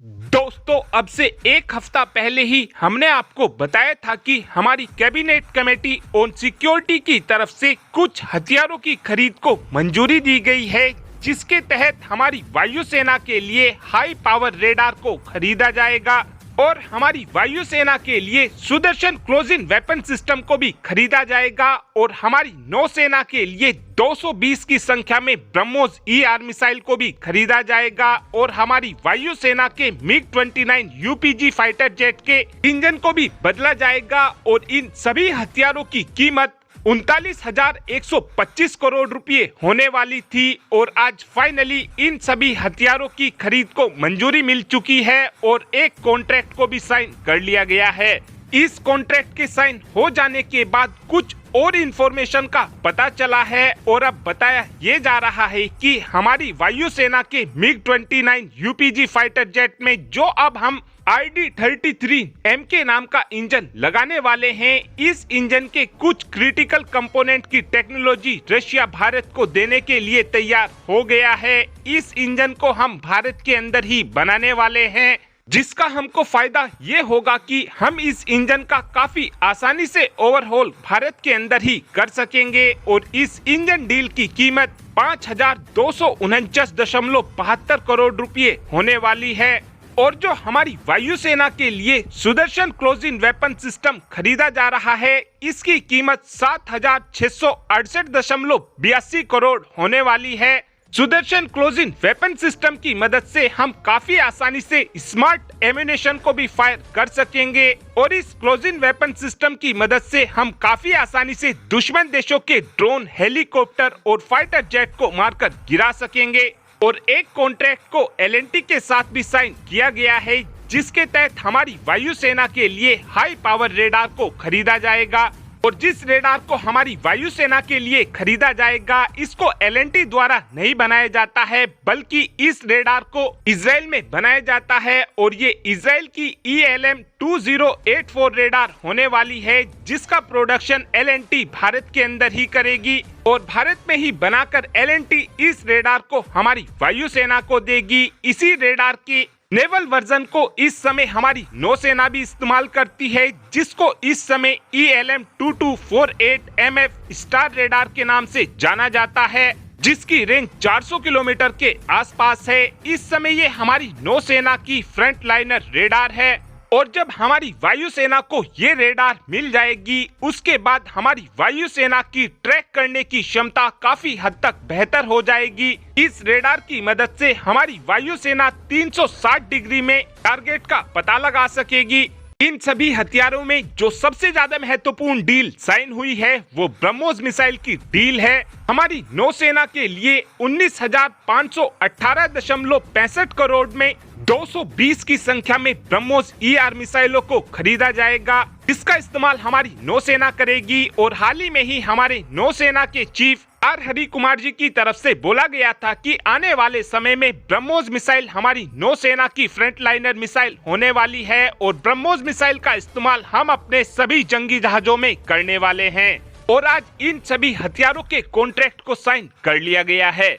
दोस्तों, अब से एक हफ्ता पहले ही हमने आपको बताया था कि हमारी कैबिनेट कमेटी ऑन सिक्योरिटी की तरफ से कुछ हथियारों की खरीद को मंजूरी दी गई है, जिसके तहत हमारी वायुसेना के लिए हाई पावर रेडार को खरीदा जाएगा और हमारी वायुसेना के लिए सुदर्शन क्लोजिंग वेपन सिस्टम को भी खरीदा जाएगा और हमारी नौसेना के लिए 220 की संख्या में ब्रह्मोस ER मिसाइल को भी खरीदा जाएगा और हमारी वायुसेना के MiG-29 UPG फाइटर जेट के इंजन को भी बदला जाएगा और इन सभी हथियारों की कीमत 39,125 करोड़ रुपए होने वाली थी और आज फाइनली इन सभी हथियारों की खरीद को मंजूरी मिल चुकी है और एक कॉन्ट्रैक्ट को भी साइन कर लिया गया है। इस कॉन्ट्रैक्ट के साइन हो जाने के बाद कुछ और इंफॉर्मेशन का पता चला है और अब बताया ये जा रहा है कि हमारी वायुसेना के MiG-29 UPG फाइटर जेट में जो अब हम RD-33M के नाम का इंजन लगाने वाले हैं, इस इंजन के कुछ क्रिटिकल कंपोनेंट की टेक्नोलॉजी रशिया भारत को देने के लिए तैयार हो गया है। इस इंजन को हम भारत के अंदर ही बनाने वाले हैं, जिसका हमको फायदा ये होगा कि हम इस इंजन का काफी आसानी से ओवरहॉल भारत के अंदर ही कर सकेंगे और इस इंजन डील की कीमत 5,249.72 करोड़ रुपए होने वाली है और जो हमारी वायुसेना के लिए सुदर्शन क्लोजिंग वेपन सिस्टम खरीदा जा रहा है, इसकी कीमत 7,668.82 करोड़ होने वाली है। सुदर्शन क्लोजिंग वेपन सिस्टम की मदद से हम काफी आसानी से स्मार्ट एम्यूनेशन को भी फायर कर सकेंगे और इस क्लोजिंग वेपन सिस्टम की मदद से हम काफी आसानी से दुश्मन देशों के ड्रोन, हेलीकॉप्टर और फाइटर जेट को मारकर गिरा सकेंगे। और एक कॉन्ट्रैक्ट को LNT के साथ भी साइन किया गया है, जिसके तहत हमारी वायुसेना के लिए हाई पावर रेडार को खरीदा जाएगा और जिस रेडार को हमारी वायुसेना के लिए खरीदा जाएगा, इसको LNT द्वारा नहीं बनाया जाता है, बल्कि इस रेडार को इजराइल में बनाया जाता है और ये इजराइल की ELM-2084 रेडार होने वाली है, जिसका प्रोडक्शन LNT भारत के अंदर ही करेगी और भारत में ही बनाकर LNT इस रेडार को हमारी वायुसेना को देगी। इसी रेडार की नेवल वर्जन को इस समय हमारी नौसेना भी इस्तेमाल करती है, जिसको इस समय ELM-2248MF स्टार रेडार के नाम से जाना जाता है, जिसकी रेंज 400 किलोमीटर के आसपास है। इस समय ये हमारी नौसेना की फ्रंट लाइनर रेडार है और जब हमारी वायुसेना को ये रेडार मिल जाएगी, उसके बाद हमारी वायुसेना की ट्रैक करने की क्षमता काफी हद तक बेहतर हो जाएगी। इस रेडार की मदद से हमारी वायुसेना 360 डिग्री में टारगेट का पता लगा सकेगी। इन सभी हथियारों में जो सबसे ज्यादा महत्वपूर्ण डील साइन हुई है, वो ब्रह्मोस मिसाइल की डील है। हमारी नौसेना के लिए 19,518.65 करोड़ में 220 की संख्या में ब्रह्मोस ER मिसाइलों को खरीदा जाएगा, जिसका इस्तेमाल हमारी नौसेना करेगी और हाल ही में ही हमारे नौसेना के चीफ R हरि कुमार जी की तरफ से बोला गया था कि आने वाले समय में ब्रह्मोस मिसाइल हमारी नौसेना की फ्रंट लाइनर मिसाइल होने वाली है और ब्रह्मोस मिसाइल का इस्तेमाल हम अपने सभी जंगी जहाजों में करने वाले हैं और आज इन सभी हथियारों के कॉन्ट्रैक्ट को साइन कर लिया गया है।